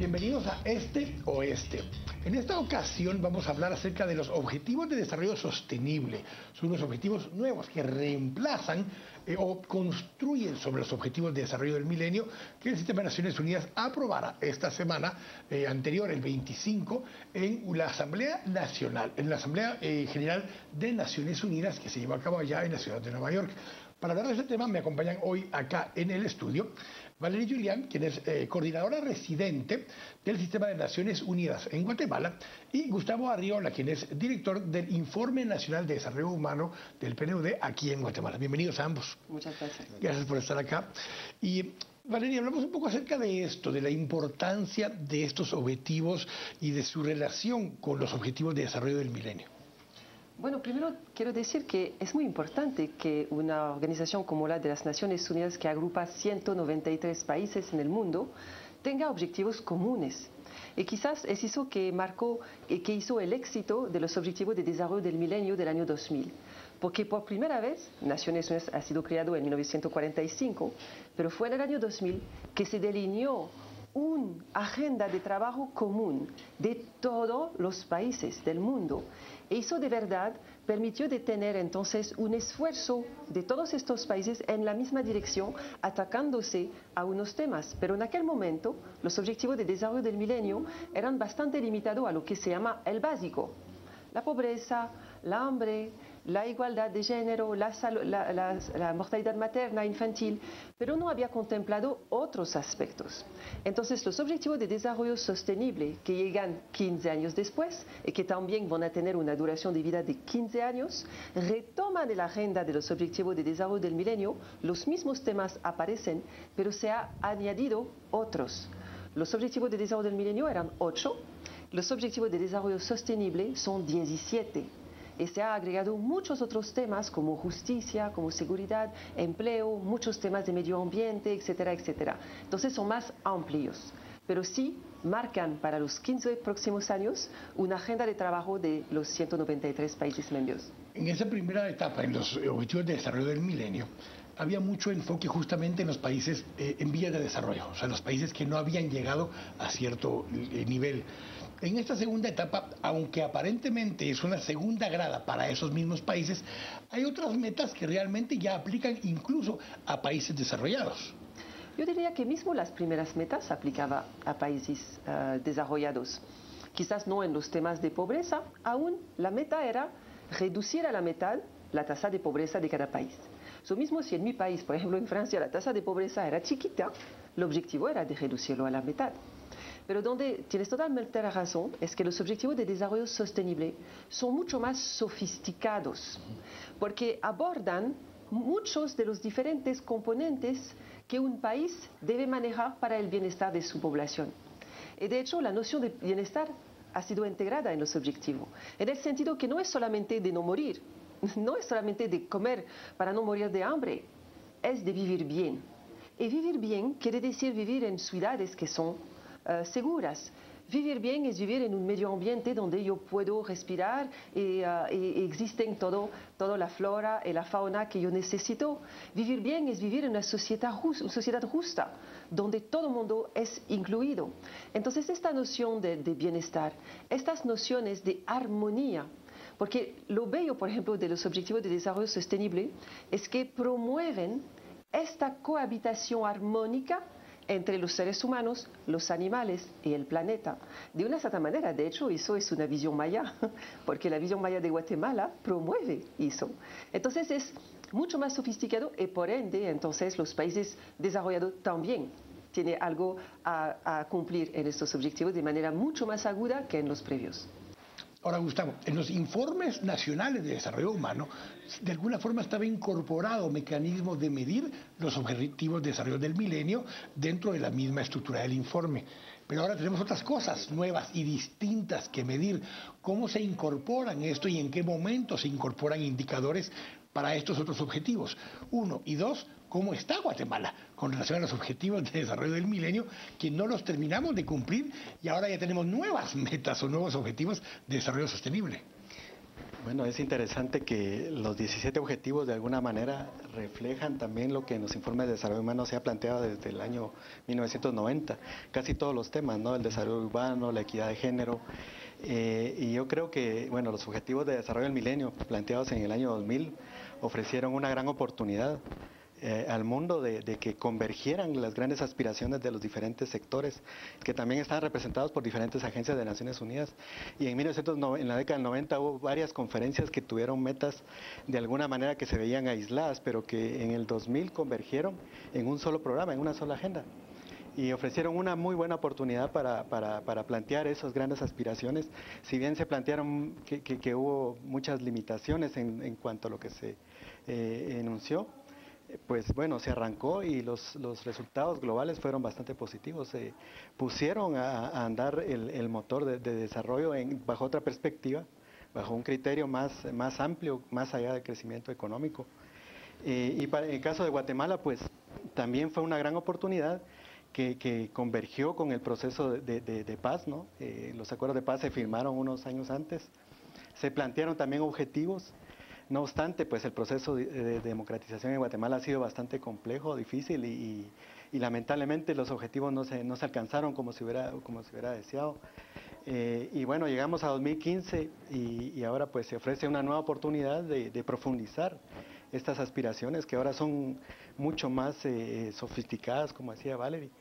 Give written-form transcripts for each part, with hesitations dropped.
Bienvenidos a Este Oeste. En esta ocasión vamos a hablar acerca de los Objetivos de Desarrollo Sostenible. Son unos objetivos nuevos que reemplazan o construyen sobre los Objetivos de Desarrollo del Milenio que el Sistema de Naciones Unidas aprobara esta semana anterior, el 25, en la Asamblea Nacional, en la Asamblea General de Naciones Unidas que se llevó a cabo allá en la ciudad de Nueva York. Para hablar de este tema me acompañan hoy acá en el estudio Valerie Julián, quien es coordinadora residente del Sistema de Naciones Unidas en Guatemala, y Gustavo Arriola, quien es director del Informe Nacional de Desarrollo Humano del PNUD aquí en Guatemala. Bienvenidos a ambos. Muchas gracias. Gracias por estar acá. Y Valeria, hablamos un poco acerca de esto, de la importancia de estos objetivos y de su relación con los objetivos de desarrollo del milenio. Bueno, primero quiero decir que es muy importante que una organización como la de las Naciones Unidas, que agrupa 193 países en el mundo, tenga objetivos comunes. Y quizás es eso que marcó y que hizo el éxito de los Objetivos de Desarrollo del Milenio del año 2000. Porque por primera vez, Naciones Unidas ha sido creado en 1945, pero fue en el año 2000 que se delineó una agenda de trabajo común de todos los países del mundo. E eso de verdad permitió de tener entonces un esfuerzo de todos estos países en la misma dirección, atacándose a unos temas. Pero en aquel momento los objetivos de desarrollo del milenio eran bastante limitados a lo que se llama el básico: la pobreza, la hambre, la igualdad de género, la mortalidad materna, infantil, pero no había contemplado otros aspectos. Entonces, los Objetivos de Desarrollo Sostenible, que llegan 15 años después y que también van a tener una duración de vida de 15 años, retoman de la agenda de los Objetivos de Desarrollo del Milenio. Los mismos temas aparecen, pero se ha añadido otros. Los Objetivos de Desarrollo del Milenio eran 8, los Objetivos de Desarrollo Sostenible son 17. Y se ha agregado muchos otros temas como justicia, como seguridad, empleo, muchos temas de medio ambiente, etcétera, etcétera. Entonces son más amplios, pero sí marcan para los 15 próximos años una agenda de trabajo de los 193 países miembros. En esa primera etapa, en los Objetivos de Desarrollo del Milenio, había mucho enfoque justamente en los países en vías de desarrollo, o sea, los países que no habían llegado a cierto nivel. En esta segunda etapa, aunque aparentemente es una segunda grada para esos mismos países, hay otras metas que realmente ya aplican incluso a países desarrollados. Yo diría que mismo las primeras metas aplicaban a países desarrollados. Quizás no en los temas de pobreza, aún la meta era reducir a la mitad la tasa de pobreza de cada país. Lo mismo si en mi país, por ejemplo en Francia, la tasa de pobreza era chiquita, el objetivo era de reducirlo a la mitad. Pero donde tienes totalmente razón es que los Objetivos de Desarrollo Sostenible son mucho más sofisticados, porque abordan muchos de los diferentes componentes que un país debe manejar para el bienestar de su población. Y de hecho, la noción de bienestar ha sido integrada en los objetivos, en el sentido que no es solamente de no morir, no es solamente de comer para no morir de hambre, es de vivir bien. Y vivir bien quiere decir vivir en ciudades que son seguras. Vivir bien es vivir en un medio ambiente donde yo puedo respirar y existen toda la flora y la fauna que yo necesito. Vivir bien es vivir en una sociedad justa, donde todo el mundo es incluido. Entonces, esta noción de bienestar, estas nociones de armonía, porque lo bello, por ejemplo, de los Objetivos de Desarrollo Sostenible es que promueven esta cohabitación armónica entre los seres humanos, los animales y el planeta. De una cierta manera, de hecho, eso es una visión maya, porque la visión maya de Guatemala promueve eso. Entonces es mucho más sofisticado y por ende, entonces los países desarrollados también tienen algo a cumplir en estos objetivos de manera mucho más aguda que en los previos. Ahora, Gustavo, en los informes nacionales de desarrollo humano, de alguna forma estaba incorporado mecanismos de medir los objetivos de desarrollo del milenio dentro de la misma estructura del informe. Pero ahora tenemos otras cosas nuevas y distintas que medir. ¿Cómo se incorporan esto y en qué momento se incorporan indicadores para estos otros objetivos? 1 y 2, ¿cómo está Guatemala con relación a los objetivos de desarrollo del milenio que no los terminamos de cumplir y ahora ya tenemos nuevas metas o nuevos objetivos de desarrollo sostenible? Bueno, es interesante que los 17 objetivos de alguna manera reflejan también lo que en los informes de desarrollo humano se ha planteado desde el año 1990. Casi todos los temas, ¿no? El desarrollo urbano, la equidad de género. Y yo creo que, bueno, los objetivos de desarrollo del milenio planteados en el año 2000 ofrecieron una gran oportunidad al mundo de que convergieran las grandes aspiraciones de los diferentes sectores, que también están representados por diferentes agencias de Naciones Unidas. Y en la década del 90 hubo varias conferencias que tuvieron metas de alguna manera que se veían aisladas, pero que en el 2000 convergieron en un solo programa, en una sola agenda. Y ofrecieron una muy buena oportunidad para plantear esas grandes aspiraciones, si bien se plantearon que hubo muchas limitaciones en cuanto a lo que se enunció. Pues bueno, se arrancó y los resultados globales fueron bastante positivos. Se pusieron a andar el motor de desarrollo bajo otra perspectiva, bajo un criterio más amplio, más allá del crecimiento económico. Y en el caso de Guatemala, pues también fue una gran oportunidad que convergió con el proceso de paz, ¿no? Los acuerdos de paz se firmaron unos años antes. Se plantearon también objetivos. No obstante, pues el proceso de democratización en Guatemala ha sido bastante complejo, difícil y lamentablemente los objetivos no se alcanzaron como se hubiera deseado. Y bueno, llegamos a 2015 y ahora pues se ofrece una nueva oportunidad de profundizar estas aspiraciones que ahora son mucho más sofisticadas, como decía Valerie.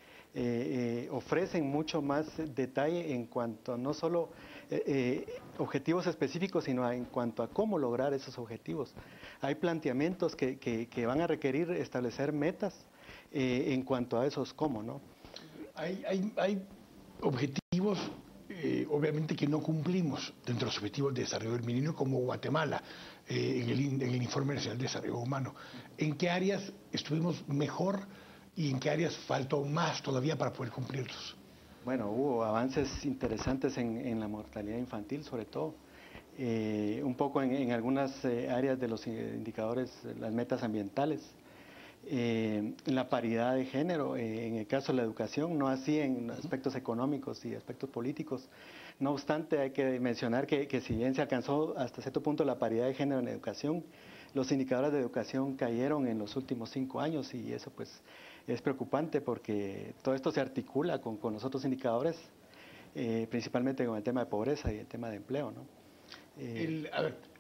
Ofrecen mucho más detalle en cuanto no solo objetivos específicos, sino en cuanto a cómo lograr esos objetivos. Hay planteamientos que van a requerir establecer metas en cuanto a esos cómo, ¿no? Hay objetivos, obviamente, que no cumplimos dentro de los objetivos de desarrollo del milenio, como Guatemala, en el Informe Nacional de Desarrollo Humano. ¿En qué áreas estuvimos mejor y en qué áreas faltó más todavía para poder cumplirlos? Bueno, hubo avances interesantes en la mortalidad infantil, sobre todo. Un poco en algunas áreas de los indicadores, las metas ambientales. La paridad de género, en el caso de la educación, no así en aspectos económicos y aspectos políticos. No obstante, hay que mencionar que si bien se alcanzó hasta cierto punto la paridad de género en la educación, los indicadores de educación cayeron en los últimos 5 años y eso pues es preocupante porque todo esto se articula con los otros indicadores, principalmente con el tema de pobreza y el tema de empleo, ¿no?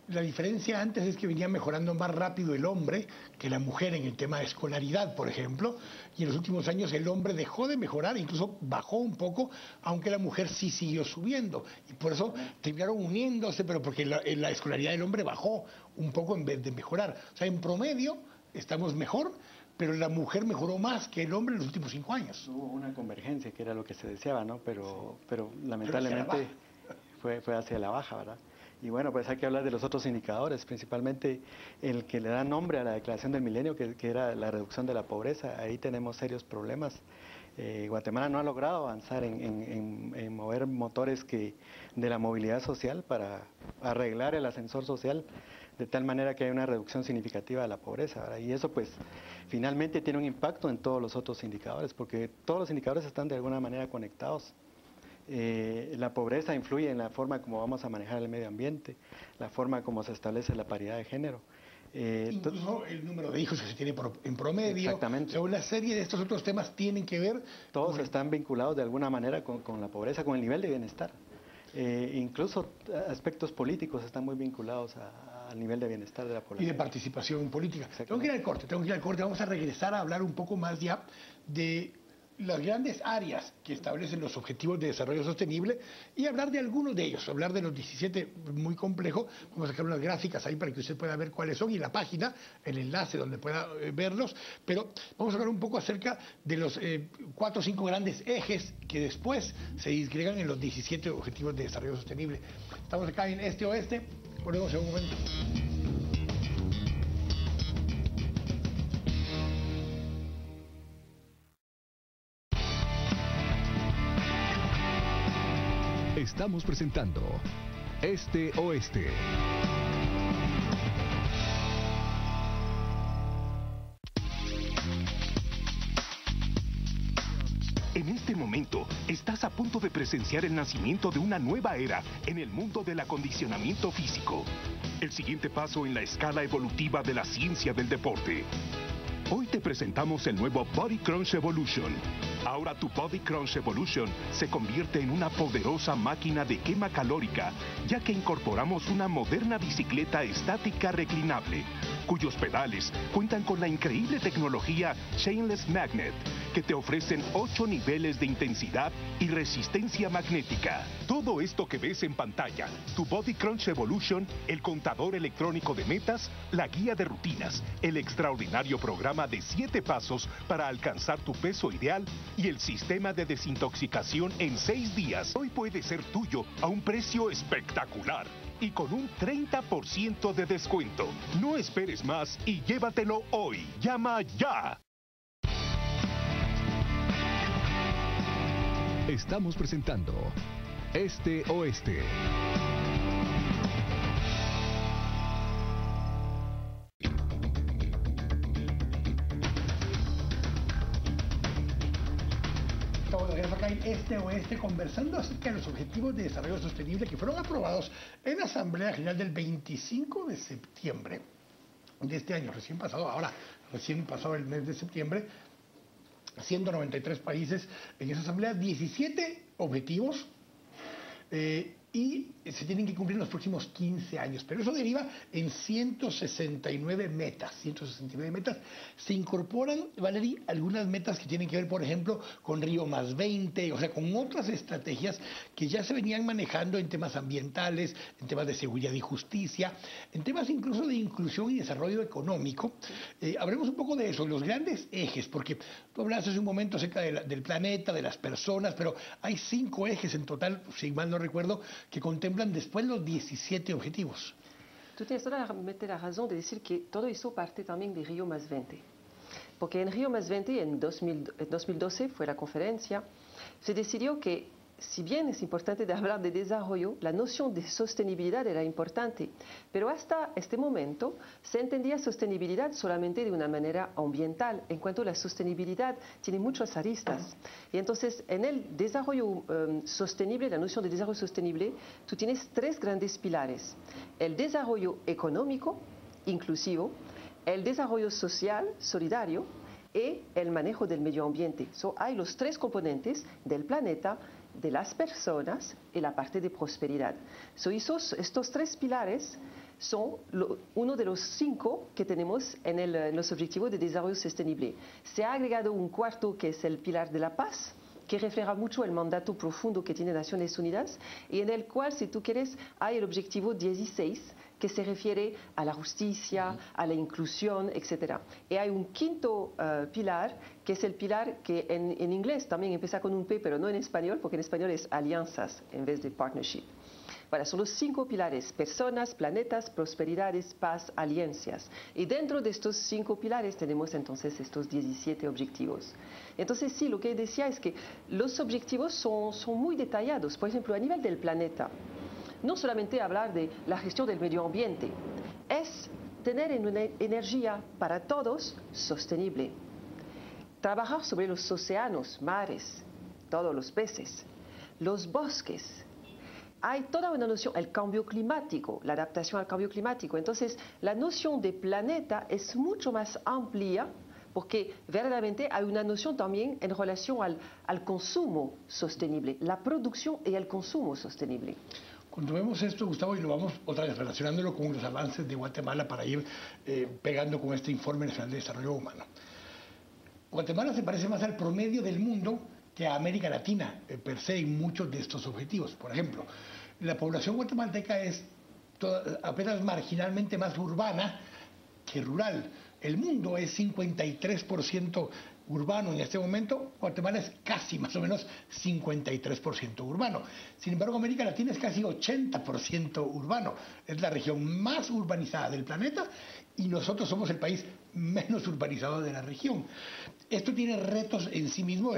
La diferencia antes es que venía mejorando más rápido el hombre que la mujer en el tema de escolaridad, por ejemplo, y en los últimos años el hombre dejó de mejorar, incluso bajó un poco, aunque la mujer sí siguió subiendo. Y por eso terminaron uniéndose, pero porque la escolaridad del hombre bajó un poco en vez de mejorar. O sea, en promedio estamos mejor, pero la mujer mejoró más que el hombre en los últimos 5 años. Hubo una convergencia, que era lo que se deseaba, ¿no? Pero lamentablemente fue hacia la baja, ¿verdad? Y bueno, pues hay que hablar de los otros indicadores, principalmente el que le da nombre a la Declaración del Milenio, que era la reducción de la pobreza. Ahí tenemos serios problemas. Guatemala no ha logrado avanzar en mover motores de la movilidad social para arreglar el ascensor social de tal manera que haya una reducción significativa de la pobreza, ¿verdad? Y eso pues finalmente tiene un impacto en todos los otros indicadores, porque todos los indicadores están de alguna manera conectados. La pobreza influye en la forma como vamos a manejar el medio ambiente, la forma como se establece la paridad de género. Incluso el número de hijos que se tiene en promedio. Exactamente. O sea, una serie de estos otros temas tienen que ver. Todos están vinculados de alguna manera con la pobreza, con el nivel de bienestar. Incluso aspectos políticos están muy vinculados al nivel de bienestar de la población. Y de participación política. Tengo que ir al corte, vamos a regresar a hablar un poco más ya de las grandes áreas que establecen los objetivos de desarrollo sostenible y hablar de algunos de ellos, hablar de los 17 muy complejo. Vamos a sacar unas gráficas ahí para que usted pueda ver cuáles son y la página, el enlace donde pueda verlos, pero vamos a hablar un poco acerca de los 4 o 5 grandes ejes que después se disgregan en los 17 objetivos de desarrollo sostenible. Estamos acá en Este Oeste, volvemos en un momento. Estamos presentando Este Oeste. En este momento, estás a punto de presenciar el nacimiento de una nueva era en el mundo del acondicionamiento físico. el siguiente paso en la escala evolutiva de la ciencia del deporte. Hoy te presentamos el nuevo Body Crunch Evolution. Ahora tu Body Crunch Evolution se convierte en una poderosa máquina de quema calórica, ya que incorporamos una moderna bicicleta estática reclinable, cuyos pedales cuentan con la increíble tecnología Chainless Magnet, que te ofrecen 8 niveles de intensidad y resistencia magnética. Todo esto que ves en pantalla, tu Body Crunch Evolution, el contador electrónico de metas, la guía de rutinas, el extraordinario programa de 7 pasos para alcanzar tu peso ideal y el sistema de desintoxicación en 6 días, hoy puede ser tuyo a un precio espectacular y con un 30% de descuento. No esperes más y llévatelo hoy. ¡Llama ya! Estamos presentando Este Oeste. Estamos de regreso acá en Este Oeste conversando acerca de los Objetivos de Desarrollo Sostenible que fueron aprobados en la Asamblea General del 25 de septiembre de este año, recién pasado el mes de septiembre. 193 países en esa asamblea, 17 objetivos y se tienen que cumplir en los próximos 15 años. Pero eso deriva en 169 metas. 169 metas. Se incorporan, Valerie, algunas metas que tienen que ver, por ejemplo, con Río+20, o sea, con otras estrategias que ya se venían manejando en temas ambientales, en temas de seguridad y justicia, en temas incluso de inclusión y desarrollo económico. Hablemos un poco de eso, los grandes ejes, porque tú hablaste hace un momento acerca del planeta, de las personas, pero hay 5 ejes en total, si mal no recuerdo, que contemplan después los 17 objetivos. Tú tienes toda la razón de decir que todo eso parte también de Río+20. Porque en Río+20, en 2012, fue la conferencia, se decidió que, si bien es importante de hablar de desarrollo, la noción de sostenibilidad era importante, pero hasta este momento se entendía sostenibilidad solamente de una manera ambiental, en cuanto la sostenibilidad tiene muchas aristas. Y entonces, en el desarrollo sostenible, la noción de desarrollo sostenible, tú tienes 3 grandes pilares: el desarrollo económico, inclusivo, el desarrollo social, solidario, y el manejo del medio ambiente. Hay los 3 componentes del planeta, de las personas y la parte de prosperidad. Estos 3 pilares son uno de los 5 que tenemos en los Objetivos de Desarrollo Sostenible. Se ha agregado un cuarto, que es el pilar de la paz, que refleja mucho el mandato profundo que tiene Naciones Unidas, y en el cual, si tú quieres, hay el objetivo 16, que se refiere a la justicia, a la inclusión, etc. Y hay un quinto pilar, que es el pilar que en inglés también empieza con un P, pero no en español, porque en español es alianzas en vez de partnership. Bueno, son los 5 pilares: personas, planetas, prosperidades, paz, alianzas. Y dentro de estos 5 pilares tenemos entonces estos 17 objetivos. Entonces sí, lo que decía es que los objetivos son muy detallados. Por ejemplo, a nivel del planeta, no solamente hablar de la gestión del medio ambiente, es tener una energía para todos sostenible. Trabajar sobre los océanos, mares, todos los peces, los bosques. Hay toda una noción, el cambio climático, la adaptación al cambio climático. Entonces, la noción de planeta es mucho más amplia, porque verdaderamente hay una noción también en relación al consumo sostenible, la producción y el consumo sostenible. Cuando vemos esto, Gustavo, y lo vamos otra vez relacionándolo con los avances de Guatemala para ir pegando con este Informe Nacional de Desarrollo Humano. Guatemala se parece más al promedio del mundo que a América Latina per se en muchos de estos objetivos. Por ejemplo, la población guatemalteca es apenas marginalmente más urbana que rural. El mundo es 53% urbano en este momento. Guatemala es casi más o menos 53% urbano. Sin embargo, América Latina es casi 80% urbano. Es la región más urbanizada del planeta y nosotros somos el país menos urbanizado de la región. Esto tiene retos en sí mismo,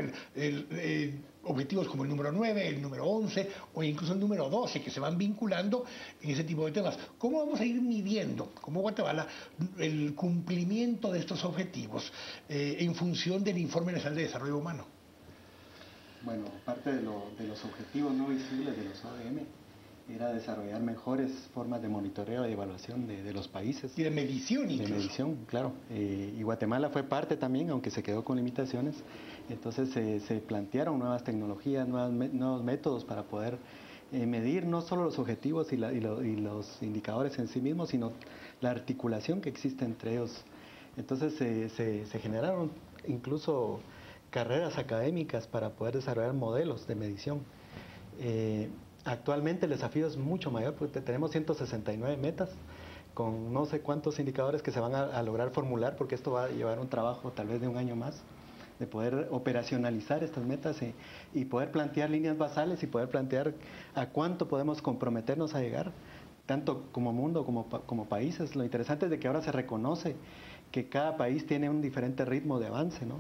objetivos como el número 9, el número 11 o incluso el número 12 que se van vinculando en ese tipo de temas. ¿Cómo vamos a ir midiendo, como Guatemala, el cumplimiento de estos objetivos en función del Informe Nacional de Desarrollo Humano? Bueno, parte de los objetivos no visibles de los ODM era desarrollar mejores formas de monitoreo y evaluación de los países. Y de medición incluso. De medición, claro. Y Guatemala fue parte también, aunque se quedó con limitaciones. Entonces se plantearon nuevas tecnologías, nuevos métodos para poder medir no solo los objetivos y los indicadores en sí mismos, sino la articulación que existe entre ellos. Entonces se generaron incluso carreras académicas para poder desarrollar modelos de medición. Actualmente el desafío es mucho mayor porque tenemos 169 metas con no sé cuántos indicadores que se van a lograr formular, porque esto va a llevar un trabajo tal vez de un año más, de poder operacionalizar estas metas y poder plantear líneas basales y poder plantear a cuánto podemos comprometernos a llegar, tanto como mundo como países. Lo interesante es de que ahora se reconoce que cada país tiene un diferente ritmo de avance, ¿no?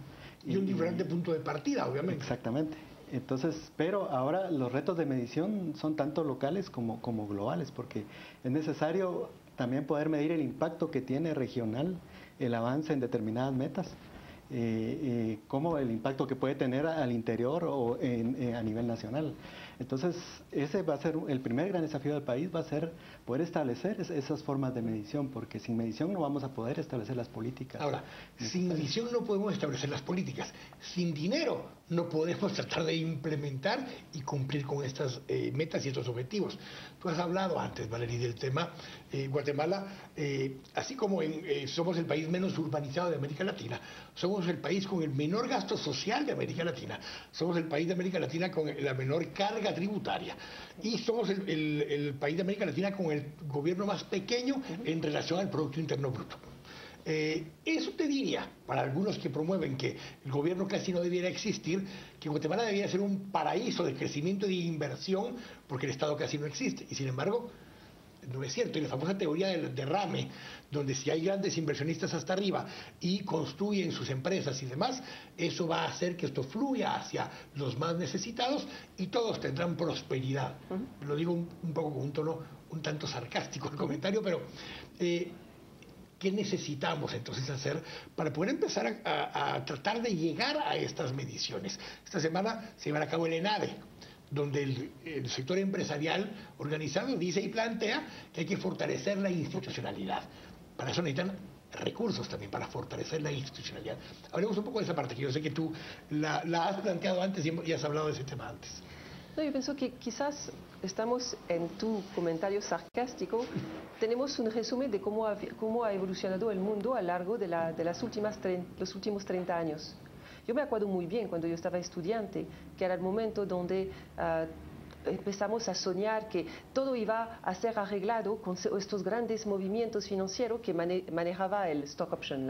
Y un diferente punto de partida, obviamente. Exactamente. Entonces, pero ahora los retos de medición son tanto locales como globales, porque es necesario también poder medir el impacto que tiene regional el avance en determinadas metas, como el impacto que puede tener al interior o a nivel nacional. Entonces, ese va a ser el primer gran desafío del país, va a ser poder establecer esas formas de medición, porque sin medición no vamos a poder establecer las políticas. Ahora, sin medición no podemos establecer las políticas. Sin dinero no podemos tratar de implementar y cumplir con estas metas y estos objetivos. Tú has hablado antes, Valerie, del tema Guatemala, así como somos el país menos urbanizado de América Latina, somos el país con el menor gasto social de América Latina, somos el país de América Latina con la menor carga tributaria y somos el país de América Latina con el gobierno más pequeño en relación al Producto Interno Bruto. Eso te diría, para algunos que promueven que el gobierno casi no debiera existir, que Guatemala debiera ser un paraíso de crecimiento y de inversión porque el Estado casi no existe. Y sin embargo, no es cierto. Y la famosa teoría del derrame, donde si hay grandes inversionistas hasta arriba y construyen sus empresas y demás, eso va a hacer que esto fluya hacia los más necesitados y todos tendrán prosperidad. Lo digo un poco con un tono un tanto sarcástico el comentario, pero ¿qué necesitamos entonces hacer para poder empezar a tratar de llegar a estas mediciones? Esta semana se llevará a cabo el ENADE, donde el sector empresarial organizado dice y plantea que hay que fortalecer la institucionalidad. Para eso necesitan recursos también, para fortalecer la institucionalidad. Hablemos un poco de esa parte, que yo sé que tú la has planteado antes y has hablado de ese tema antes. No, yo pienso que quizás estamos en tu comentario sarcástico, tenemos un resumen de cómo ha evolucionado el mundo a lo largo de los últimos 30 años. Yo me acuerdo muy bien cuando yo estaba estudiante, que era el momento donde empezamos a soñar que todo iba a ser arreglado con estos grandes movimientos financieros que manejaba el stock option,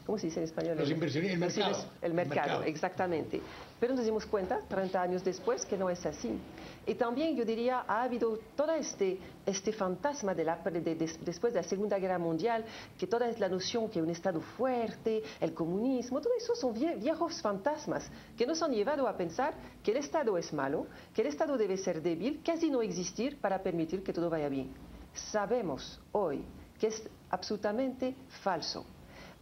¿cómo se dice en español? Los inversionistas, el mercado. El mercado, exactamente. Pero nos dimos cuenta, 30 años después, que no es así. Y también yo diría, ha habido todo este fantasma después de la Segunda Guerra Mundial, que toda es la noción que un Estado fuerte, el comunismo, todo eso son viejos fantasmas que nos han llevado a pensar que el Estado es malo, que el Estado debe ser débil, casi no existir para permitir que todo vaya bien. Sabemos hoy que es absolutamente falso.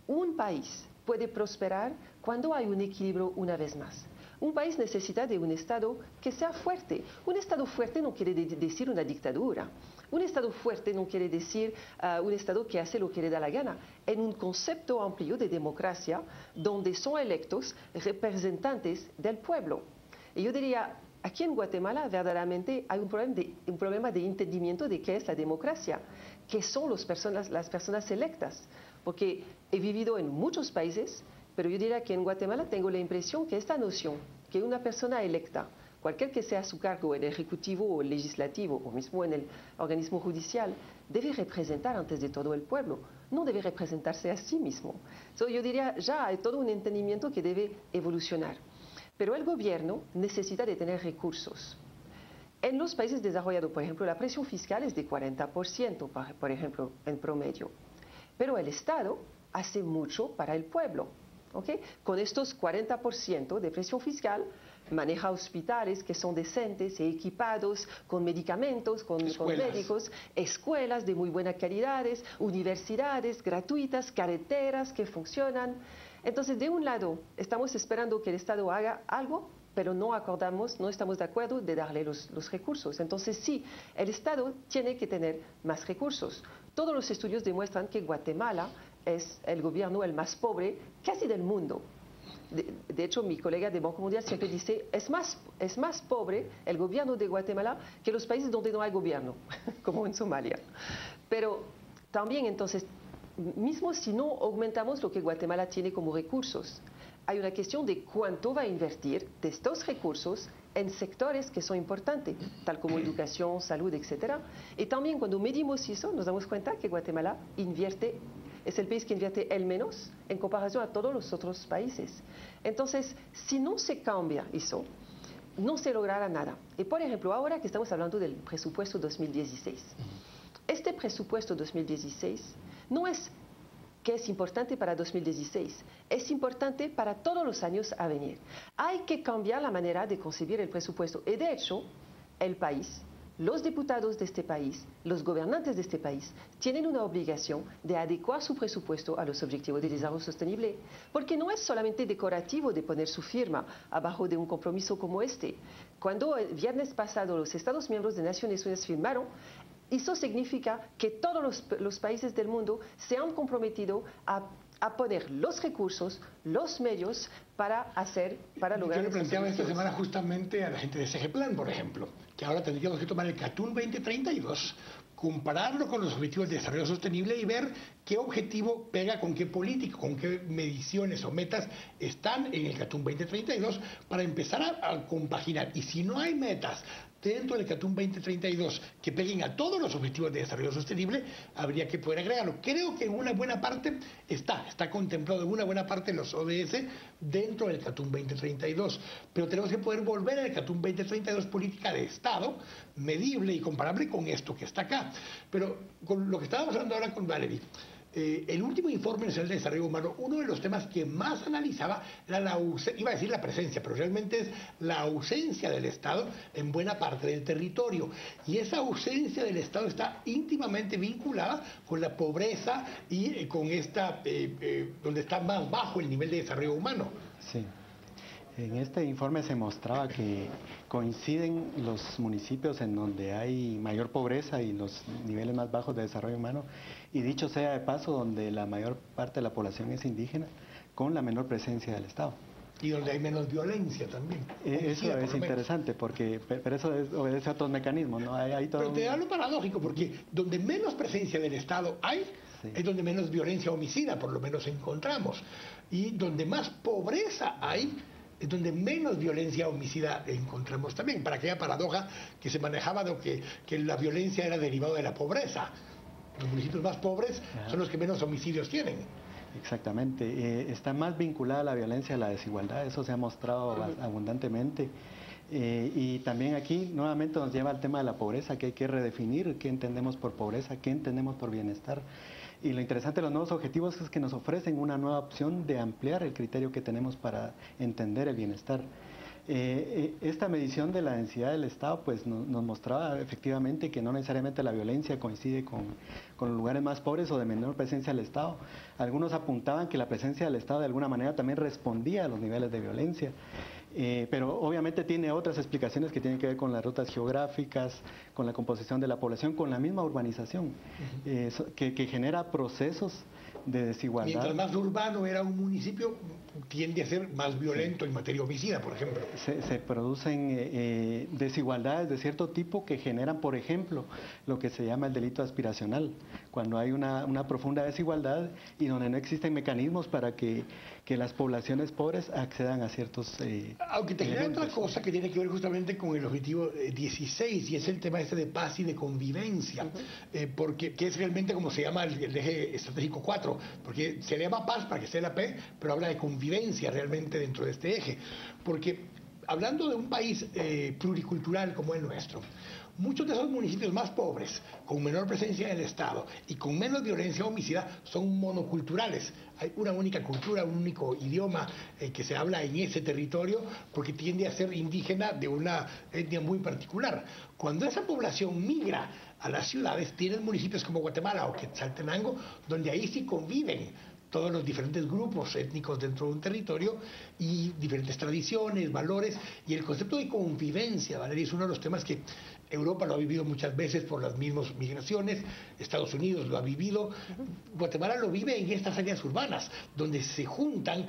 Un país puede prosperar cuando hay un equilibrio una vez más. Un país necesita de un Estado que sea fuerte. Un Estado fuerte no quiere decir una dictadura. Un Estado fuerte no quiere decir un Estado que hace lo que le da la gana. En un concepto amplio de democracia donde son electos representantes del pueblo. Y yo diría, aquí en Guatemala verdaderamente hay un problema de entendimiento de qué es la democracia, qué son las personas electas. Porque he vivido en muchos países, pero yo diría que en Guatemala tengo la impresión que esta noción, que una persona electa, cualquier que sea su cargo, el ejecutivo o el legislativo, o mismo en el organismo judicial, debe representar antes de todo el pueblo, no debe representarse a sí mismo. Yo diría, ya hay todo un entendimiento que debe evolucionar. Pero el gobierno necesita de tener recursos. En los países desarrollados, por ejemplo, la presión fiscal es de 40%, por ejemplo, en promedio. Pero el Estado hace mucho para el pueblo. ¿Okay? Con estos 40% de presión fiscal, maneja hospitales que son decentes y equipados con medicamentos, con médicos, escuelas de muy buena calidad, universidades gratuitas, carreteras que funcionan. Entonces, de un lado, estamos esperando que el Estado haga algo, pero no acordamos, no estamos de acuerdo de darle los recursos. Entonces, sí, el Estado tiene que tener más recursos. Todos los estudios demuestran que Guatemala es el gobierno el más pobre casi del mundo. De hecho, mi colega de Banco Mundial siempre dice, es más pobre el gobierno de Guatemala que los países donde no hay gobierno, como en Somalia. Pero también, entonces, mismo si no aumentamos lo que Guatemala tiene como recursos, hay una cuestión de cuánto va a invertir de estos recursos en sectores que son importantes, tal como educación, salud, etc. Y también cuando medimos eso, nos damos cuenta que Guatemala es el país que invierte el menos en comparación a todos los otros países. Entonces, si no se cambia eso, no se logrará nada. Y por ejemplo, ahora que estamos hablando del presupuesto 2016, este presupuesto 2016 no es que es importante para 2016, es importante para todos los años a venir. Hay que cambiar la manera de concebir el presupuesto y de hecho el país, los diputados de este país, los gobernantes de este país tienen una obligación de adecuar su presupuesto a los objetivos de desarrollo sostenible, porque no es solamente decorativo de poner su firma abajo de un compromiso como este. Cuando el viernes pasado los Estados miembros de Naciones Unidas firmaron, eso significa que todos los países del mundo se han comprometido a poner los recursos, los medios para lograr. Yo le planteaba esta semana justamente a la gente de CGPLAN, por ejemplo, que ahora tendríamos que tomar el Catún 2032, compararlo con los objetivos de desarrollo sostenible y ver qué objetivo pega con qué política, con qué mediciones o metas están en el Catún 2032 para empezar a compaginar. Y si no hay metas dentro del Catún 2032 que peguen a todos los objetivos de desarrollo sostenible, habría que poder agregarlo. Creo que en una buena parte está contemplado en una buena parte los ODS dentro del Catún 2032, pero tenemos que poder volver al Catún 2032 política de Estado, medible y comparable con esto que está acá. Pero con lo que estábamos hablando ahora con Valerie, el último informe nacional de desarrollo humano, uno de los temas que más analizaba era iba a decir la presencia, pero realmente es la ausencia del Estado en buena parte del territorio. Y esa ausencia del Estado está íntimamente vinculada con la pobreza y con donde está más bajo el nivel de desarrollo humano. Sí. En este informe se mostraba que coinciden los municipios en donde hay mayor pobreza y los niveles más bajos de desarrollo humano, y dicho sea de paso, donde la mayor parte de la población es indígena, con la menor presencia del Estado. Y donde hay menos violencia también. Eso es interesante, pero eso obedece a otros mecanismos, ¿no? Hay todo pero te da lo paradójico, porque donde menos presencia del Estado hay, sí, es donde menos violencia homicida, por lo menos encontramos. Y donde más pobreza hay, es donde menos violencia homicida encontramos también, para aquella paradoja que se manejaba de que la violencia era derivada de la pobreza. Los municipios más pobres son los que menos homicidios tienen. Exactamente. Está más vinculada la violencia a la desigualdad, eso se ha mostrado abundantemente. Y también aquí nuevamente nos lleva al tema de la pobreza, que hay que redefinir qué entendemos por pobreza, qué entendemos por bienestar. Y lo interesante de los nuevos objetivos es que nos ofrecen una nueva opción de ampliar el criterio que tenemos para entender el bienestar. Esta medición de la densidad del Estado pues nos mostraba efectivamente que no necesariamente la violencia coincide con los lugares más pobres o de menor presencia del Estado. Algunos apuntaban que la presencia del Estado de alguna manera también respondía a los niveles de violencia. Pero obviamente tiene otras explicaciones que tienen que ver con las rutas geográficas, con la composición de la población, con la misma urbanización, que genera procesos de desigualdad. Mientras más urbano era un municipio, tiende a ser más violento en materia homicida, por ejemplo. Se producen desigualdades de cierto tipo que generan, por ejemplo, lo que se llama el delito aspiracional, cuando hay una profunda desigualdad y donde no existen mecanismos para que las poblaciones pobres accedan a ciertos aunque te genera otra cosa que tiene que ver justamente con el objetivo 16, y es el tema de paz y de convivencia, porque que es realmente como se llama el eje estratégico 4, porque se llama paz para que sea la P, pero habla de convivencia realmente dentro de este eje, porque hablando de un país pluricultural como el nuestro, muchos de esos municipios más pobres, con menor presencia del Estado y con menos violencia homicida, son monoculturales. Hay una única cultura, un único idioma que se habla en ese territorio, porque tiende a ser indígena de una etnia muy particular. Cuando esa población migra a las ciudades, tienen municipios como Guatemala o Quetzaltenango, donde ahí sí conviven todos los diferentes grupos étnicos dentro de un territorio y diferentes tradiciones, valores y el concepto de convivencia, Valeria, es uno de los temas que Europa lo ha vivido muchas veces por las mismas migraciones, Estados Unidos lo ha vivido, Guatemala lo vive en estas áreas urbanas, donde se juntan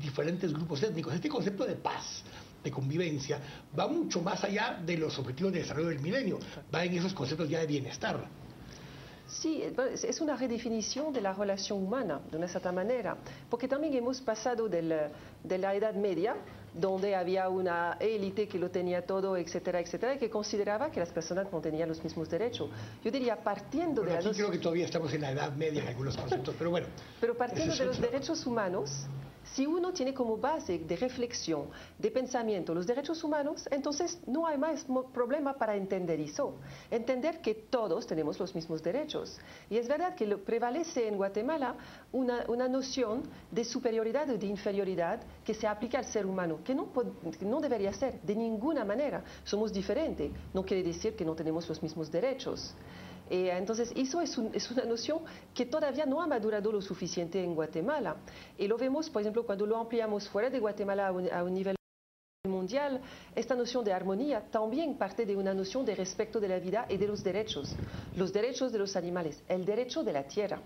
diferentes grupos étnicos. Este concepto de paz, de convivencia, va mucho más allá de los objetivos de desarrollo del milenio, va en esos conceptos ya de bienestar. Sí, es una redefinición de la relación humana, de una cierta manera, porque también hemos pasado de la Edad Media, donde había una élite que lo tenía todo, etcétera, etcétera, y que consideraba que las personas no tenían los mismos derechos. Yo diría, partiendo de aquí creo que todavía estamos en la Edad Media en algunos conceptos, pero bueno. Pero partiendo de los derechos humanos, si uno tiene como base de reflexión, de pensamiento, los derechos humanos, entonces no hay más problema para entender eso. Entender que todos tenemos los mismos derechos. Y es verdad que prevalece en Guatemala una noción de superioridad o de inferioridad que se aplica al ser humano, que no debería ser de ninguna manera. Somos diferentes, no quiere decir que no tenemos los mismos derechos. Entonces, eso es una noción que todavía no ha madurado lo suficiente en Guatemala. Y lo vemos, por ejemplo, cuando lo ampliamos fuera de Guatemala a un nivel mundial, esta noción de armonía también parte de una noción de respeto de la vida y de los derechos de los animales, el derecho de la tierra.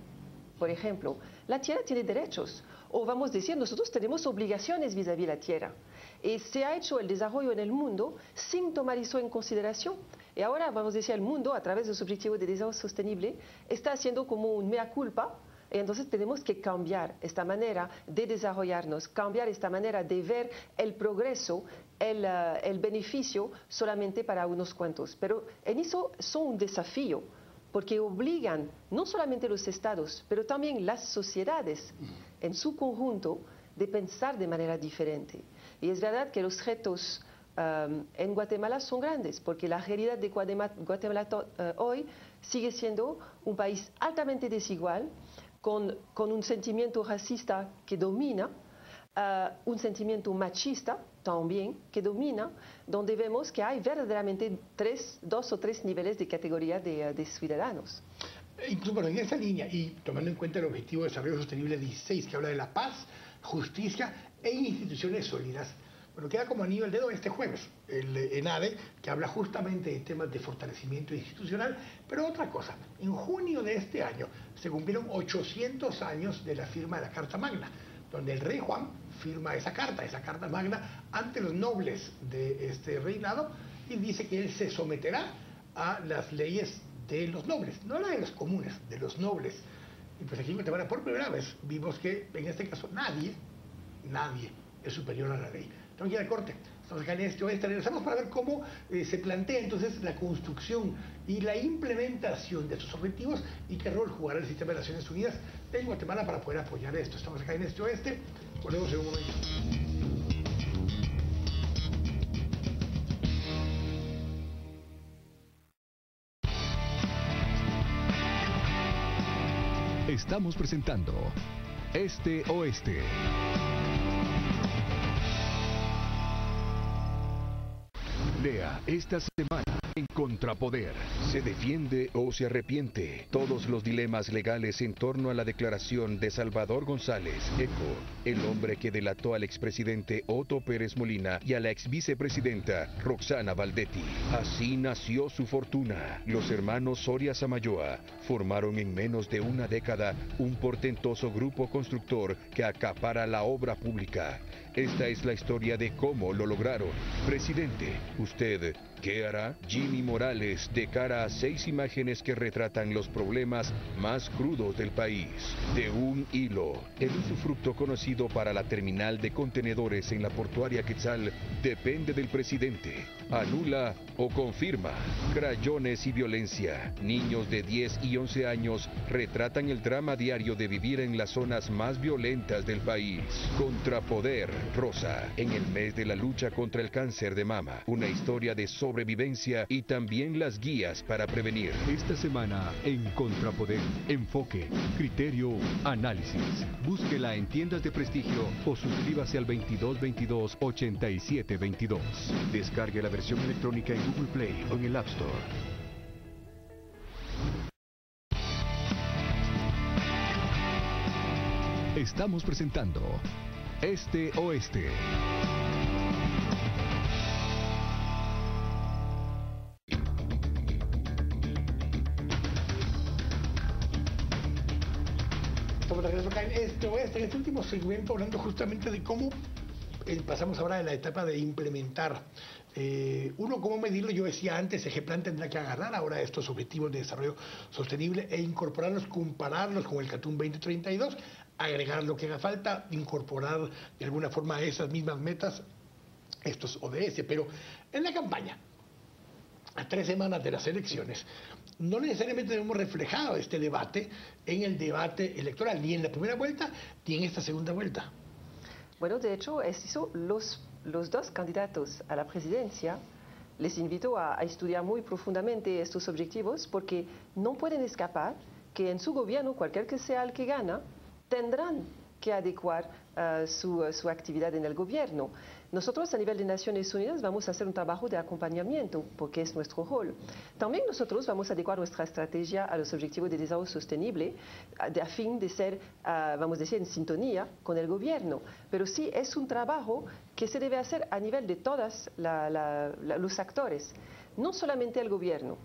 Por ejemplo, la tierra tiene derechos, o vamos a decir, nosotros tenemos obligaciones vis-à-vis la tierra. Y se ha hecho el desarrollo en el mundo sin tomar eso en consideración. Y ahora, vamos a decir, el mundo, a través de los objetivos de desarrollo sostenible, está haciendo como un mea culpa. Y entonces tenemos que cambiar esta manera de desarrollarnos, cambiar esta manera de ver el progreso, el beneficio solamente para unos cuantos. Pero en eso son un desafío, porque obligan no solamente los estados, pero también las sociedades en su conjunto de pensar de manera diferente. Y es verdad que los retos en Guatemala son grandes, porque la realidad de Guatemala hoy sigue siendo un país altamente desigual, con un sentimiento racista que domina, un sentimiento machista también que domina, donde vemos que hay verdaderamente dos o tres niveles de categoría de ciudadanos. Incluso bueno, en esa línea, y tomando en cuenta el Objetivo de Desarrollo Sostenible 16, que habla de la paz, justicia e instituciones sólidas, bueno, queda como anillo al dedo este jueves el ENADE, que habla justamente de temas de fortalecimiento institucional, pero otra cosa, en junio de este año se cumplieron 800 años de la firma de la Carta Magna, donde el rey Juan firma esa Carta Magna ante los nobles de este reinado y dice que él se someterá a las leyes de los nobles, no la de los comunes, de los nobles. Y pues aquí en Guatemala por primera vez vimos que en este caso nadie es superior a la ley. Tengo que ir al corte. Estamos acá en Este Oeste. Regresamos para ver cómo se plantea entonces la construcción y la implementación de estos objetivos y qué rol jugará el sistema de Naciones Unidas en Guatemala para poder apoyar esto. Estamos acá en Este Oeste. Volvemos en un momento. Estamos presentando Este Oeste. Lea esta semana en Contrapoder. ¿Se defiende o se arrepiente? Todos los dilemas legales en torno a la declaración de Salvador González Eco, el hombre que delató al expresidente Otto Pérez Molina y a la exvicepresidenta Roxana Valdetti. Así nació su fortuna. Los hermanos Soria Samayoa formaron en menos de una década un portentoso grupo constructor que acapara la obra pública. Esta es la historia de cómo lo lograron. Presidente, ¿usted qué hará? Jimmy Morales, de cara a 6 imágenes que retratan los problemas más crudos del país. De un hilo, el usufructo conocido para la terminal de contenedores en la portuaria Quetzal depende del presidente. Anula o confirma. Crayones y violencia. Niños de 10 y 11 años retratan el drama diario de vivir en las zonas más violentas del país. Contrapoder, Rosa, en el mes de la lucha contra el cáncer de mama. Una historia de sobrevivencia y también las guías para prevenir. Esta semana en Contrapoder, enfoque, criterio, análisis. Búsquela en tiendas de prestigio o suscríbase al 2222-8722. Descargue la versión electrónica en Google Play o en el App Store. Estamos presentando Este Oeste. Estamos de regreso acá en Este Oeste, en este último segmento, hablando justamente de cómo pasamos ahora de la etapa de implementar. ¿Cómo medirlo? Yo decía antes, Egeplan tendrá que agarrar ahora estos objetivos de desarrollo sostenible e incorporarlos, compararlos con el CATUM 2032, agregar lo que haga falta, incorporar de alguna forma a esas mismas metas, estos ODS. Pero en la campaña, a 3 semanas de las elecciones, no necesariamente hemos reflejado este debate en el debate electoral, ni en la primera vuelta, ni en esta segunda vuelta. Bueno, de hecho, los dos candidatos a la presidencia les invito a estudiar muy profundamente estos objetivos, porque no pueden escapar que en su gobierno, cualquier que sea el que gana, tendrán que adecuar su actividad en el gobierno. Nosotros a nivel de Naciones Unidas vamos a hacer un trabajo de acompañamiento, porque es nuestro rol. También nosotros vamos a adecuar nuestra estrategia a los objetivos de desarrollo sostenible, a fin de ser, vamos a decir, en sintonía con el gobierno. Pero sí es un trabajo que se debe hacer a nivel de todos los actores, no solamente el gobierno,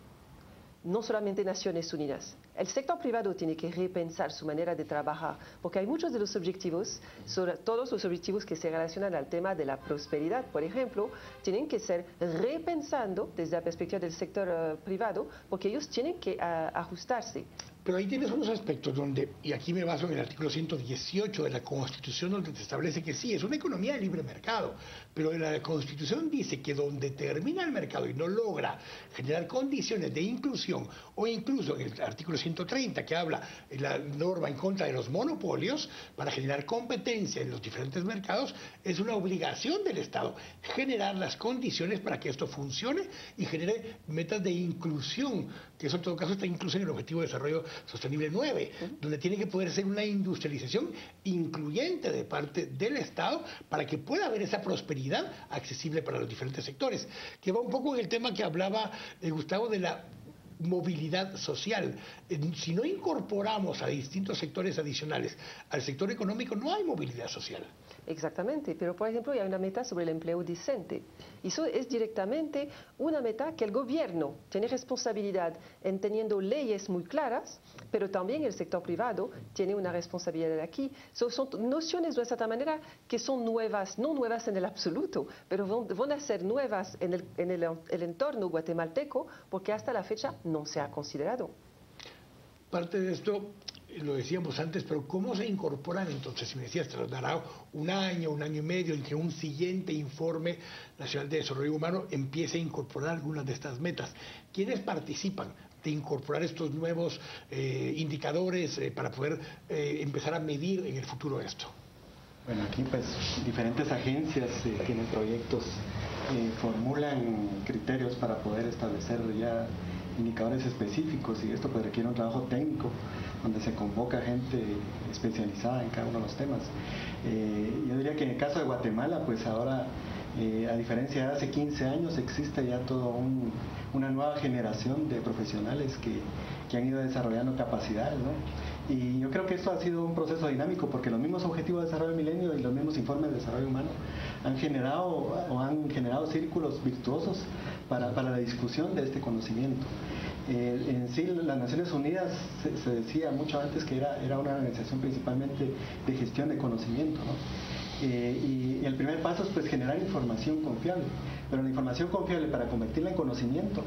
no solamente Naciones Unidas. El sector privado tiene que repensar su manera de trabajar, porque hay muchos de los objetivos, sobre todos los objetivos que se relacionan al tema de la prosperidad, por ejemplo, tienen que ser repensando desde la perspectiva del sector privado, porque ellos tienen que ajustarse. Pero ahí tienes unos aspectos donde, y aquí me baso en el artículo 118 de la Constitución, donde te establece que sí, es una economía de libre mercado, pero la Constitución dice que donde termina el mercado y no logra generar condiciones de inclusión, o incluso en el artículo 130 que habla la norma en contra de los monopolios, para generar competencia en los diferentes mercados, es una obligación del Estado generar las condiciones para que esto funcione y genere metas de inclusión, que eso en todo caso está incluso en el Objetivo de Desarrollo Sostenible 9, donde tiene que poder ser una industrialización incluyente de parte del Estado para que pueda haber esa prosperidad accesible para los diferentes sectores, que va un poco en el tema que hablaba Gustavo de la movilidad social. Si no incorporamos a distintos sectores adicionales al sector económico, no hay movilidad social. Exactamente, pero por ejemplo hay una meta sobre el empleo decente. Eso es directamente una meta que el gobierno tiene responsabilidad en teniendo leyes muy claras, pero también el sector privado tiene una responsabilidad aquí. Son nociones de esta manera que son nuevas, no nuevas en el absoluto, pero van a ser nuevas en el entorno guatemalteco, porque hasta la fecha no se ha considerado. Parte de esto lo decíamos antes, pero ¿cómo se incorporan entonces? Si me decías, te lo dará un año y medio en que un siguiente informe nacional de desarrollo humano empiece a incorporar algunas de estas metas. ¿Quiénes participan de incorporar estos nuevos indicadores para poder empezar a medir en el futuro esto? Bueno, aquí pues diferentes agencias tienen proyectos, formulan criterios para poder establecer ya indicadores específicos, y esto pues requiere un trabajo técnico donde se convoca gente especializada en cada uno de los temas. Yo diría que en el caso de Guatemala, pues ahora, a diferencia de hace 15 años, existe ya toda una nueva generación de profesionales que han ido desarrollando capacidades, ¿no? Y yo creo que esto ha sido un proceso dinámico, porque los mismos objetivos de desarrollo del milenio y los mismos informes de desarrollo humano han generado círculos virtuosos para la discusión de este conocimiento. En sí, las Naciones Unidas se decía mucho antes que era una organización principalmente de gestión de conocimiento, ¿no? Y el primer paso es pues generar información confiable, pero la información confiable, para convertirla en conocimiento,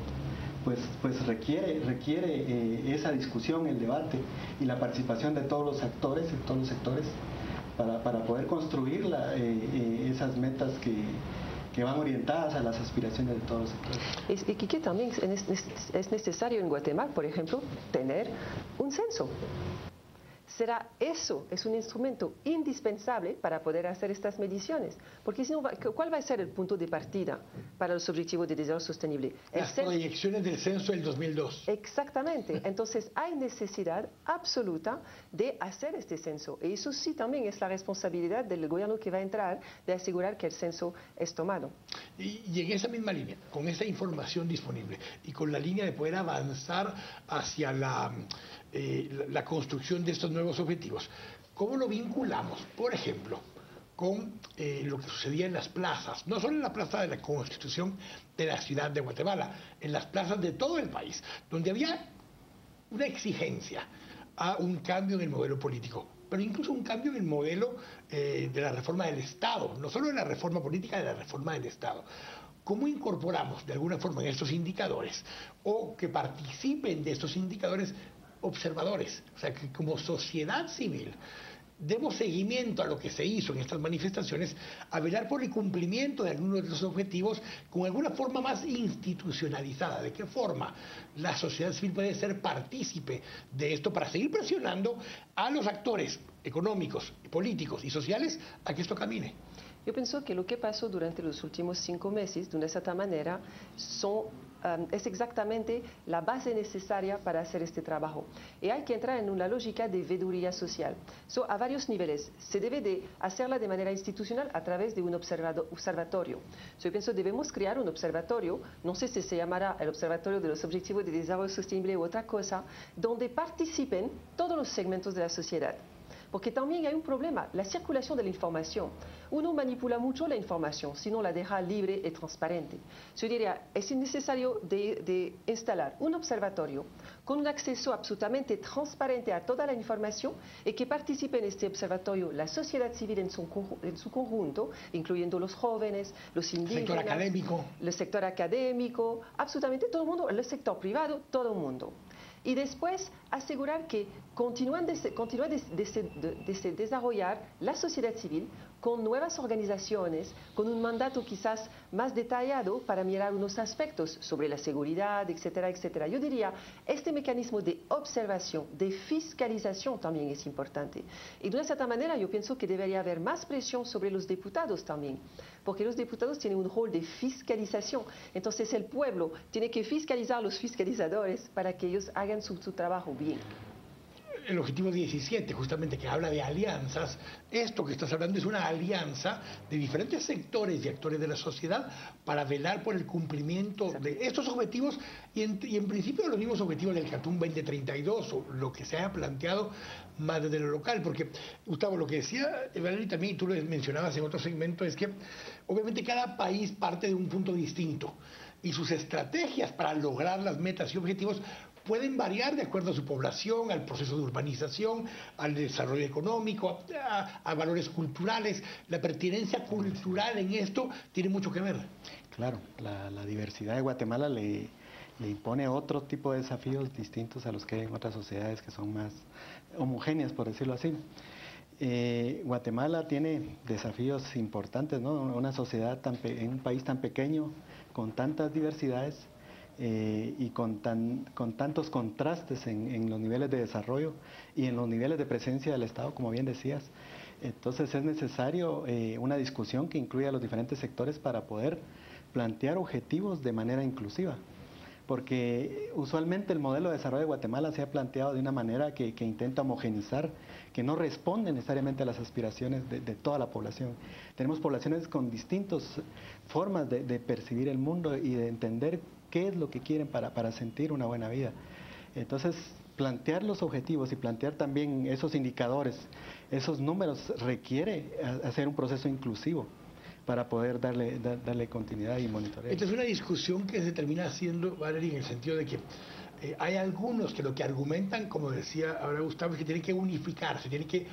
pues requiere esa discusión, el debate y la participación de todos los actores, de todos los sectores, para poder construir esas metas que van orientadas a las aspiraciones de todos los sectores. Y que también es necesario en Guatemala, por ejemplo, tener un censo. será eso, es un instrumento indispensable para poder hacer estas mediciones. Porque si no, ¿cuál va a ser el punto de partida para los objetivos de desarrollo sostenible? Las proyecciones del censo del 2002. Exactamente. Entonces hay necesidad absoluta de hacer este censo. Y eso sí también es la responsabilidad del gobierno que va a entrar de asegurar que el censo es tomado. Y en esa misma línea, con esa información disponible y con la línea de poder avanzar hacia la construcción de estos nuevos objetivos, ¿cómo lo vinculamos? Por ejemplo, con lo que sucedía en las plazas, no solo en la plaza de la Constitución de la ciudad de Guatemala, en las plazas de todo el país, donde había una exigencia a un cambio en el modelo político, pero incluso un cambio en el modelo de la reforma del Estado, no solo de la reforma política, de la reforma del Estado. ¿Cómo incorporamos de alguna forma en estos indicadores o que participen de estos indicadores observadores? O sea, que como sociedad civil demos seguimiento a lo que se hizo en estas manifestaciones, a velar por el cumplimiento de algunos de los objetivos con alguna forma más institucionalizada. ¿De qué forma la sociedad civil puede ser partícipe de esto para seguir presionando a los actores económicos, políticos y sociales a que esto camine? Yo pienso que lo que pasó durante los últimos 5 meses, de una cierta manera, es exactamente la base necesaria para hacer este trabajo. Y hay que entrar en una lógica de veeduría social. A varios niveles. Se debe de hacerla de manera institucional a través de un observatorio. Yo pienso que debemos crear un observatorio, no sé si se llamará el Observatorio de los Objetivos de Desarrollo Sostenible u otra cosa, donde participen todos los segmentos de la sociedad. Porque también hay un problema, la circulación de la información. Uno manipula mucho la información, si no la deja libre y transparente. Yo diría, es necesario de instalar un observatorio con un acceso absolutamente transparente a toda la información y que participe en este observatorio la sociedad civil en su conjunto, incluyendo los jóvenes, los indígenas, el sector académico, absolutamente todo el mundo, el sector privado, todo el mundo. Y después asegurar que continúa de desarrollar la sociedad civil con nuevas organizaciones, con un mandato quizás más detallado para mirar unos aspectos sobre la seguridad, etcétera, etcétera. Yo diría, este mecanismo de observación, de fiscalización también es importante. Y de una cierta manera yo pienso que debería haber más presión sobre los diputados también, porque los diputados tienen un rol de fiscalización. Entonces el pueblo tiene que fiscalizar a los fiscalizadores para que ellos hagan su trabajo bien. El objetivo 17, justamente, que habla de alianzas, esto que estás hablando es una alianza de diferentes sectores y actores de la sociedad para velar por el cumplimiento de estos objetivos y en principio los mismos objetivos del Cartún 2032 o lo que se haya planteado más desde lo local, porque Gustavo, lo que decía Valeria también, y tú lo mencionabas en otro segmento, es que obviamente cada país parte de un punto distinto y sus estrategias para lograr las metas y objetivos pueden variar de acuerdo a su población, al proceso de urbanización, al desarrollo económico, a valores culturales. La pertinencia cultural en esto tiene mucho que ver. Claro, la diversidad de Guatemala le impone otro tipo de desafíos distintos a los que hay en otras sociedades que son más homogéneas, por decirlo así. Guatemala tiene desafíos importantes, ¿no? Una sociedad en un país tan pequeño, con tantas diversidades, y con tantos contrastes en los niveles de desarrollo y en los niveles de presencia del Estado, como bien decías. Entonces es necesario una discusión que incluya a los diferentes sectores para poder plantear objetivos de manera inclusiva. Porque usualmente el modelo de desarrollo de Guatemala se ha planteado de una manera que intenta homogenizar, que no responde necesariamente a las aspiraciones de toda la población. Tenemos poblaciones con distintas formas de percibir el mundo y de entender qué es lo que quieren para sentir una buena vida. Entonces, plantear los objetivos y plantear también esos indicadores, esos números, requiere hacer un proceso inclusivo para poder darle continuidad y monitoreo. Esta es una discusión que se termina haciendo, Valeria, en el sentido de que hay algunos que lo que argumentan, como decía ahora Gustavo, es que tienen que unificarse, tienen que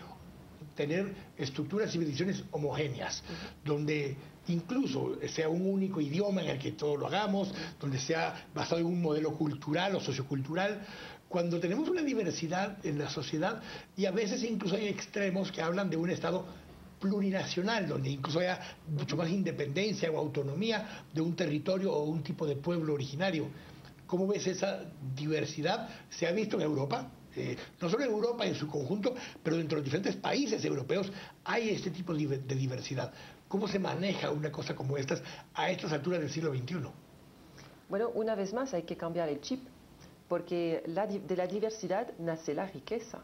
tener estructuras y mediciones homogéneas, donde incluso sea un único idioma en el que todos lo hagamos, donde sea basado en un modelo cultural o sociocultural. Cuando tenemos una diversidad en la sociedad, y a veces incluso hay extremos que hablan de un Estado plurinacional, donde incluso haya mucho más independencia o autonomía de un territorio o un tipo de pueblo originario. ¿Cómo ves esa diversidad? ¿Se ha visto en Europa? No solo en Europa en su conjunto, pero dentro de los diferentes países europeos hay este tipo de diversidad. ¿Cómo se maneja una cosa como estas a estas alturas del siglo XXI? Bueno, una vez más hay que cambiar el chip, porque de la diversidad nace la riqueza.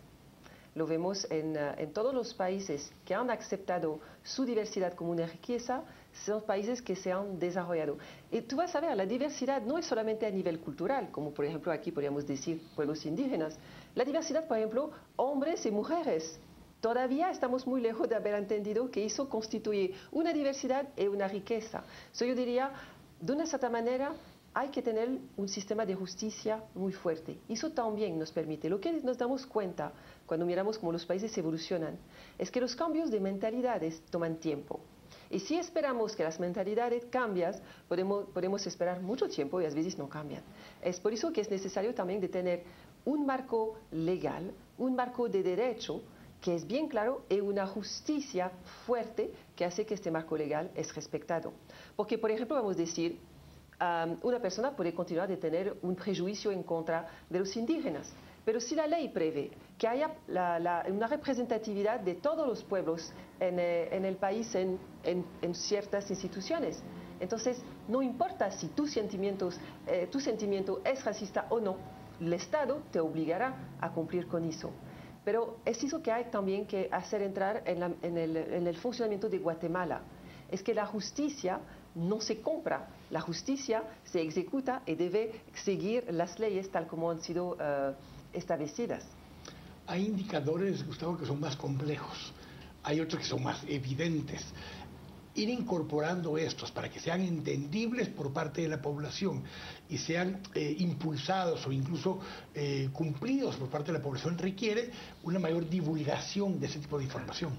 Lo vemos en todos los países que han aceptado su diversidad como una riqueza, son países que se han desarrollado. Y tú vas a ver, la diversidad no es solamente a nivel cultural, como por ejemplo aquí podríamos decir pueblos indígenas. La diversidad, por ejemplo, hombres y mujeres. todavía estamos muy lejos de haber entendido que eso constituye una diversidad y una riqueza. Yo diría, de una cierta manera, hay que tener un sistema de justicia muy fuerte. Eso también nos permite. Lo que nos damos cuenta cuando miramos cómo los países evolucionan es que los cambios de mentalidades toman tiempo. Y si esperamos que las mentalidades cambien, podemos esperar mucho tiempo y a veces no cambian. Es por eso que es necesario también de tener un marco legal, un marco de derecho que es bien claro y una justicia fuerte que hace que este marco legal es respetado. Porque, por ejemplo, vamos a decir, una persona puede continuar de tener un prejuicio en contra de los indígenas, pero si la ley prevé que haya una representatividad de todos los pueblos en el país en ciertas instituciones, entonces no importa si tu sentimiento es racista o no, el Estado te obligará a cumplir con eso. Pero es eso que hay también que hacer entrar en el funcionamiento de Guatemala. Es que la justicia no se compra, la justicia se ejecuta y debe seguir las leyes tal como han sido establecidas. Hay indicadores, Gustavo, que son más complejos, hay otros que son más evidentes. Ir incorporando estos para que sean entendibles por parte de la población y sean impulsados o incluso cumplidos por parte de la población requiere una mayor divulgación de ese tipo de información.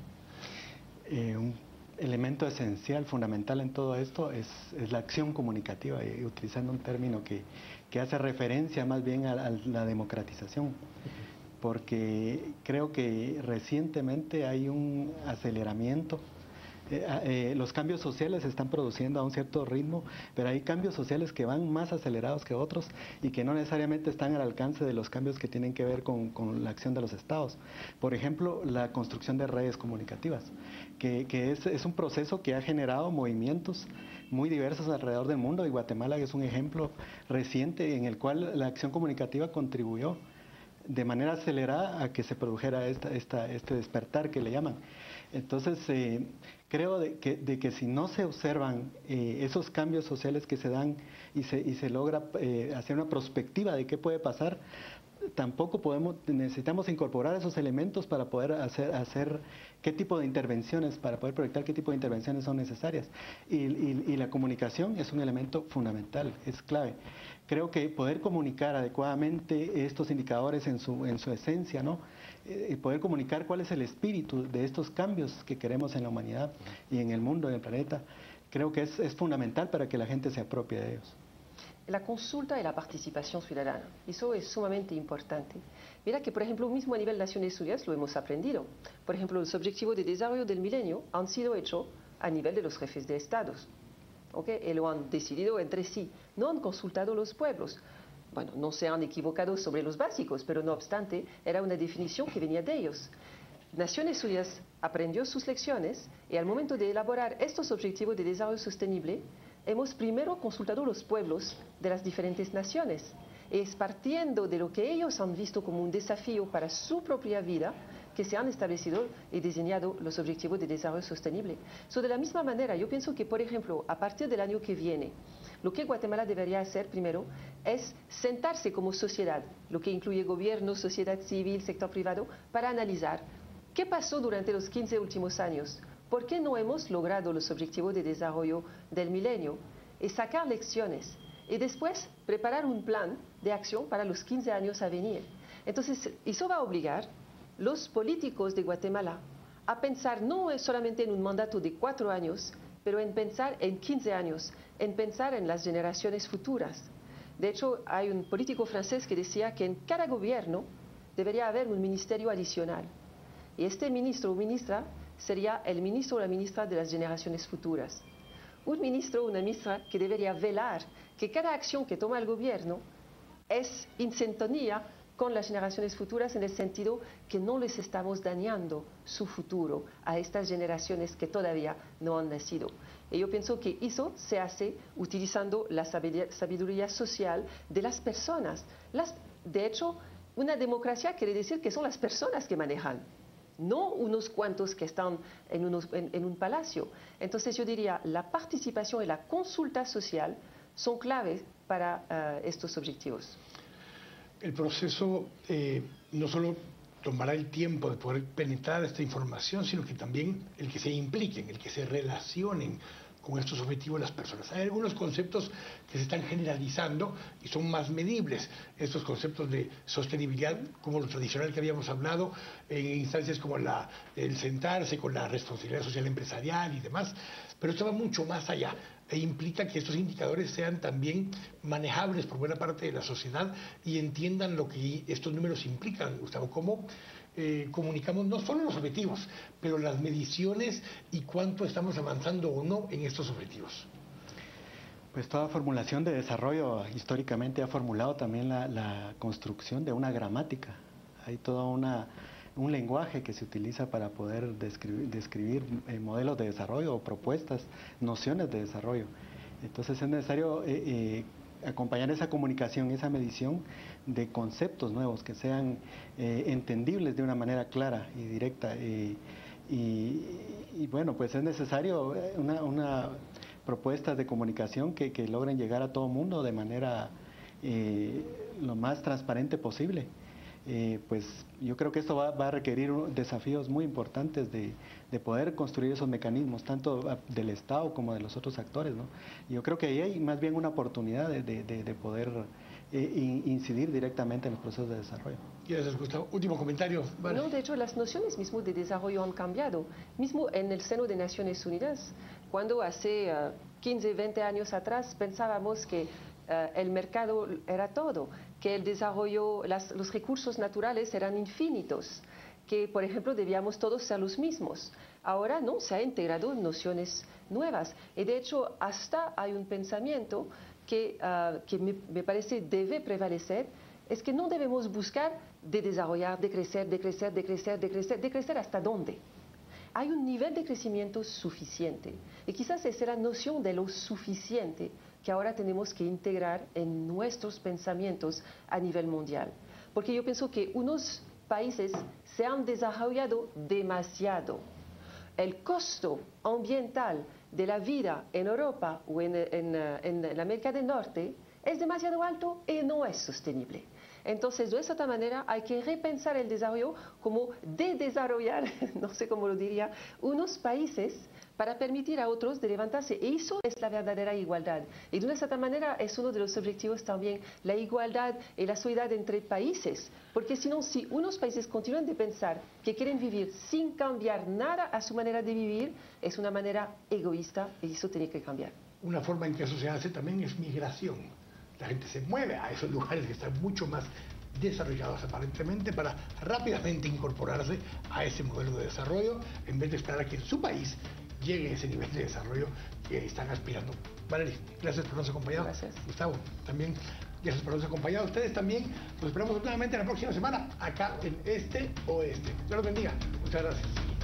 Un elemento esencial, fundamental en todo esto es la acción comunicativa, y utilizando un término que hace referencia más bien a la democratización, porque creo que recientemente hay un aceleramiento. Los cambios sociales se están produciendo a un cierto ritmo, pero hay cambios sociales que van más acelerados que otros y que no necesariamente están al alcance de los cambios que tienen que ver con la acción de los estados. Por ejemplo, la construcción de redes comunicativas, que es un proceso que ha generado movimientos muy diversos alrededor del mundo, y Guatemala es un ejemplo reciente en el cual la acción comunicativa contribuyó de manera acelerada a que se produjera este despertar que le llaman. Entonces, creo de que si no se observan esos cambios sociales que se dan y se logra hacer una perspectiva de qué puede pasar, tampoco necesitamos incorporar esos elementos para poder hacer qué tipo de intervenciones, para poder proyectar qué tipo de intervenciones son necesarias. Y la comunicación es un elemento fundamental, es clave. Creo que poder comunicar adecuadamente estos indicadores en su esencia, ¿no? Poder comunicar cuál es el espíritu de estos cambios que queremos en la humanidad y en el mundo, en el planeta, creo que es fundamental para que la gente se apropie de ellos. La consulta y la participación ciudadana, eso es sumamente importante. Mira que, por ejemplo, mismo a nivel de Naciones Unidas lo hemos aprendido. Por ejemplo, los objetivos de desarrollo del milenio han sido hechos a nivel de los jefes de estados, ¿okay? Y lo han decidido entre sí, no han consultado los pueblos. Bueno, no se han equivocado sobre los básicos, pero no obstante, era una definición que venía de ellos. Naciones Unidas aprendió sus lecciones y al momento de elaborar estos objetivos de desarrollo sostenible, hemos primero consultado los pueblos de las diferentes naciones. Es partiendo de lo que ellos han visto como un desafío para su propia vida que se han establecido y diseñado los objetivos de desarrollo sostenible. De la misma manera, yo pienso que, por ejemplo, a partir del año que viene, lo que Guatemala debería hacer primero es sentarse como sociedad, lo que incluye gobierno, sociedad civil, sector privado, para analizar qué pasó durante los 15 últimos años, por qué no hemos logrado los objetivos de desarrollo del milenio, y sacar lecciones, y después preparar un plan de acción para los 15 años a venir. Entonces, eso va a obligar los políticos de Guatemala a pensar no solamente en un mandato de 4 años, pero en pensar en 15 años, en pensar en las generaciones futuras. De hecho, hay un político francés que decía que en cada gobierno debería haber un ministerio adicional. Y este ministro o ministra sería el ministro o la ministra de las generaciones futuras. Un ministro o una ministra que debería velar que cada acción que toma el gobierno es en sintonía con las generaciones futuras, en el sentido que no les estamos dañando su futuro a estas generaciones que todavía no han nacido. Y yo pienso que eso se hace utilizando la sabiduría social de las personas. De hecho, una democracia quiere decir que son las personas que manejan, no unos cuantos que están en un palacio. Entonces yo diría, la participación y la consulta social son claves para estos objetivos. El proceso no solo tomará el tiempo de poder penetrar esta información, sino que también el que se impliquen, el que se relacionen con estos objetivos las personas. Hay algunos conceptos que se están generalizando y son más medibles. Estos conceptos de sostenibilidad, como lo tradicional que habíamos hablado, en instancias como el sentarse con la responsabilidad social empresarial y demás, pero esto va mucho más allá e implica que estos indicadores sean también manejables por buena parte de la sociedad y entiendan lo que estos números implican, Gustavo, cómo comunicamos no solo los objetivos, pero las mediciones y cuánto estamos avanzando o no en estos objetivos. Pues toda formulación de desarrollo históricamente ha formulado también la construcción de una gramática. Hay todo un lenguaje que se utiliza para poder describir modelos de desarrollo o propuestas, nociones de desarrollo. Entonces es necesario acompañar esa comunicación, esa medición de conceptos nuevos que sean entendibles de una manera clara y directa. Y bueno, pues es necesario una propuesta de comunicación que logren llegar a todo mundo de manera lo más transparente posible. Pues yo creo que esto va a requerir desafíos muy importantes de poder construir esos mecanismos, tanto del Estado como de los otros actores, ¿no? Yo creo que ahí hay más bien una oportunidad de poder incidir directamente en los procesos de desarrollo. Gracias, Gustavo. Último comentario. Vale. No, de hecho, las nociones mismo de desarrollo han cambiado. Mismo en el seno de Naciones Unidas, cuando hace 15, 20 años atrás pensábamos que el mercado era todo, que el desarrollo, los recursos naturales eran infinitos, que por ejemplo debíamos todos ser los mismos. Ahora no, se han integrado nociones nuevas y de hecho hasta hay un pensamiento que me parece debe prevalecer, es que no debemos buscar de desarrollar, de crecer, de crecer, de crecer, de crecer, de crecer hasta dónde. Hay un nivel de crecimiento suficiente y quizás esa es la noción de lo suficiente que ahora tenemos que integrar en nuestros pensamientos a nivel mundial. Porque yo pienso que unos países se han desarrollado demasiado. El costo ambiental de la vida en Europa o en América del Norte es demasiado alto y no es sostenible. Entonces, de esta manera hay que repensar el desarrollo como de desarrollar, no sé cómo lo diría, unos países para permitir a otros de levantarse. Y eso es la verdadera igualdad. Y de esta manera es uno de los objetivos también, la igualdad y la solidaridad entre países. Porque si no, si unos países continúan de pensar que quieren vivir sin cambiar nada a su manera de vivir, es una manera egoísta y eso tiene que cambiar. Una forma en que eso se hace también es migración. La gente se mueve a esos lugares que están mucho más desarrollados aparentemente para rápidamente incorporarse a ese modelo de desarrollo en vez de esperar a que en su país llegue a ese nivel de desarrollo que están aspirando. Valeria, gracias por habernos acompañado. Gracias. Gustavo, también gracias por habernos acompañado. Ustedes también los esperamos nuevamente la próxima semana acá en Este Oeste. Dios los bendiga. Muchas gracias.